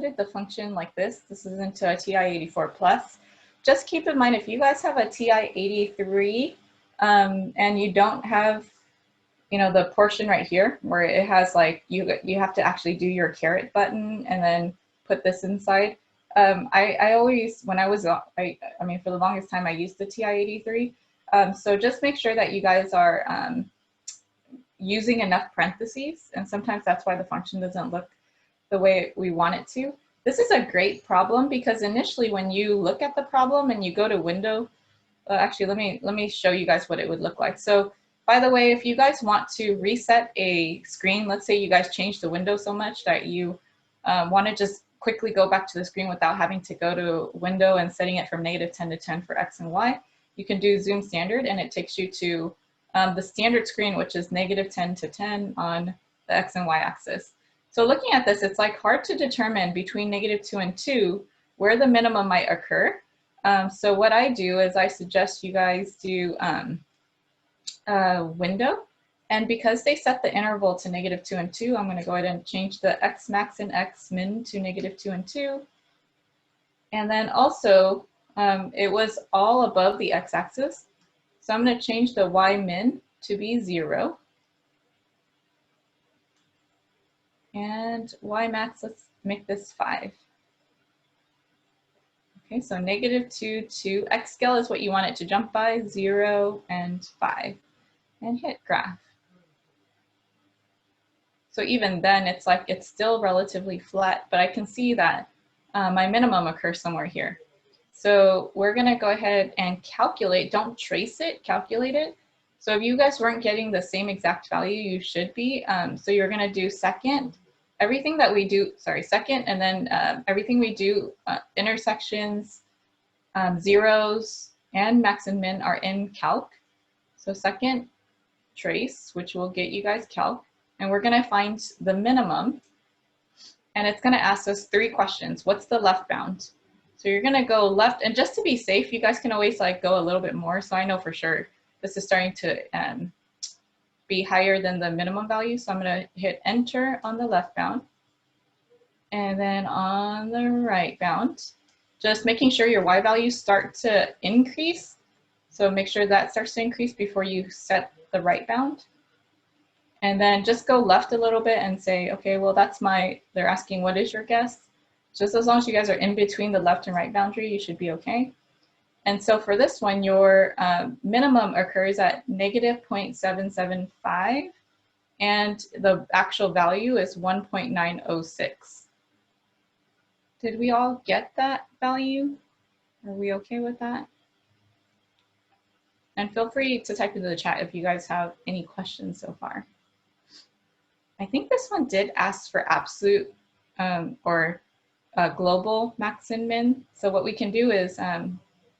calculated the function like this. This is into a TI-84 plus. Just keep in mind, if you guys have a TI-83 and you don't have, you know, the portion right here where it has like, you have to actually do your caret button and then put this inside. I always, when I was, I mean, for the longest time, I used the TI-83. So just make sure that you guys are using enough parentheses, and sometimes that's why the function doesn't look the way we want it to. This is a great problem because initially when you look at the problem and you go to window, actually let me show you guys what it would look like. So by the way, if you guys want to reset a screen, let's say you guys change the window so much that you want to just quickly go back to the screen without having to go to window and setting it from -10 to 10 for X and Y, you can do zoom standard and it takes you to the standard screen, which is -10 to 10 on the X and Y axis. So looking at this, it's like hard to determine between -2 and 2 where the minimum might occur. So what I do is I suggest you guys do window. And because they set the interval to -2 and 2, I'm going to go ahead and change the X max and X min to -2 and 2. And then also, it was all above the X axis. So I'm going to change the Y min to be 0. And Y max, let's make this 5. Okay, so -2 to X scale is what you want it to jump by, 0 and 5. And hit graph. So even then, it's like it's still relatively flat, but I can see that my minimum occurs somewhere here. So we're going to go ahead and calculate, don't trace it, calculate it. So if you guys weren't getting the same exact value, you should be. So you're going to do second, everything that we do, second, and then everything we do, intersections, zeros, and max and min are in calc. So second, trace, which will get you guys calc. And we're going to find the minimum. And it's going to ask us 3 questions. What's the left bound? So you're going to go left. And just to be safe, you guys can always like go a little bit more. So I know for sure this is starting to be higher than the minimum value. So I'm going to hit enter on the left bound. And then on the right bound, just making sure your Y values start to increase. So make sure that starts to increase before you set the right bound. And then just go left a little bit and say, okay, well, that's they're asking, what is your guess? Just as long as you guys are in between the left and right boundary, you should be okay. And so for this one, your minimum occurs at -0.775, and the actual value is 1.906. Did we all get that value? Are we okay with that? And feel free to type into the chat if you guys have any questions so far. I think this one did ask for absolute or global max and min. So what we can do is,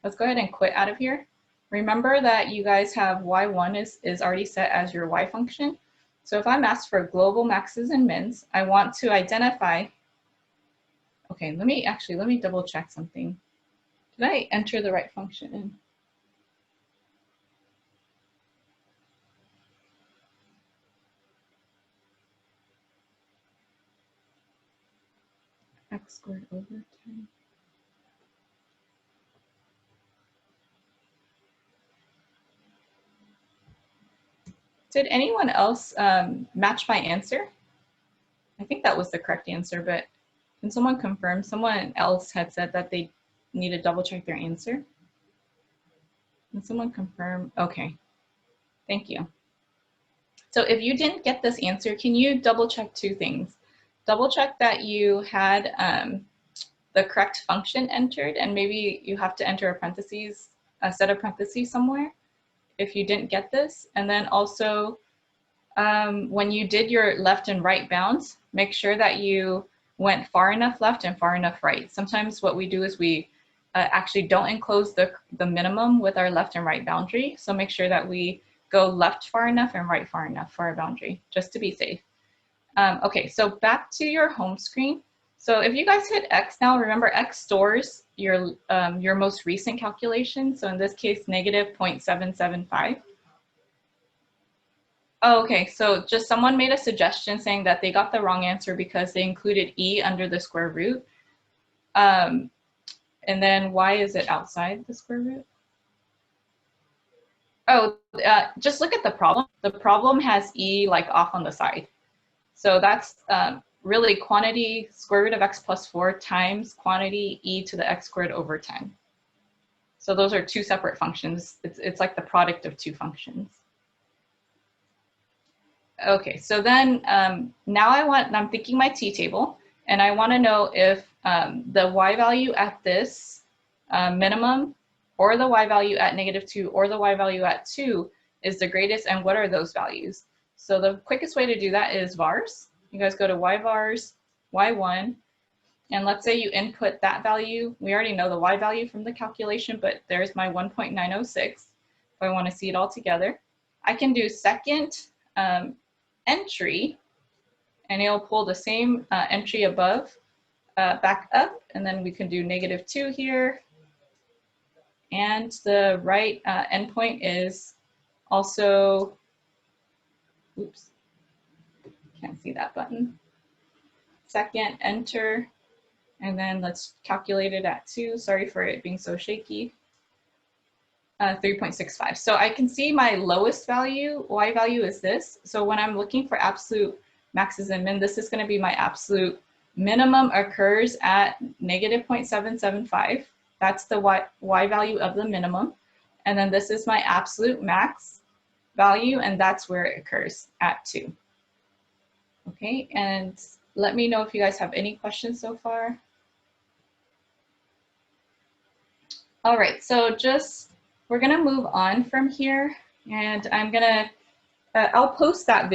let's go ahead and quit out of here. Remember that you guys have Y1 is already set as your Y function. So if I'm asked for global maxes and mins, I want to identify, okay, let me double check something. Did I enter the right function in? X squared over 10. Did anyone else match my answer? I think that was the correct answer, but can someone confirm? Someone else had said that they need to double check their answer. Can someone confirm? Okay, thank you. So if you didn't get this answer, can you double check 2 things? Double check that you had the correct function entered, and maybe you have to enter a set of parentheses somewhere if you didn't get this. And then also when you did your left and right bounds, make sure that you went far enough left and far enough right. Sometimes what we do is we actually don't enclose the minimum with our left and right boundary. So make sure that we go left far enough and right far enough for our boundary, just to be safe. Okay, so back to your home screen. So if you guys hit X now, remember X stores your most recent calculation. So in this case, -0.775. Oh, okay, so just someone made a suggestion saying that they got the wrong answer because they included E under the square root. And then why is it outside the square root? Oh, just look at the problem. The problem has e like off on the side. So that's really quantity square root of x plus 4 times quantity e to the x squared over time. So those are two separate functions. It's like the product of two functions. Okay, so then now I'm thinking my t-table, and I want to know if the y value at this minimum, or the y value at -2, or the y value at 2 is the greatest, and what are those values? So the quickest way to do that is vars. You guys go to vars y1, and let's say you input that value. We already know the y value from the calculation, but there's my 1.906. If I want to see it all together, I can do second entry, and it'll pull the same entry above back up, and then we can do -2 here. And the right endpoint is also, oops, can't see that button. Second, enter, and then let's calculate it at 2. Sorry for it being so shaky. 3.65. So I can see my lowest value, y value is this. So when I'm looking for absolute maxes and min, this is going to be my absolute minimum occurs at -0.775. That's the y value of the minimum. And then this is my absolute max value, and that's where it occurs at 2. Okay, and let me know if you guys have any questions so far. All right, so we're gonna move on from here, and I'll post that video.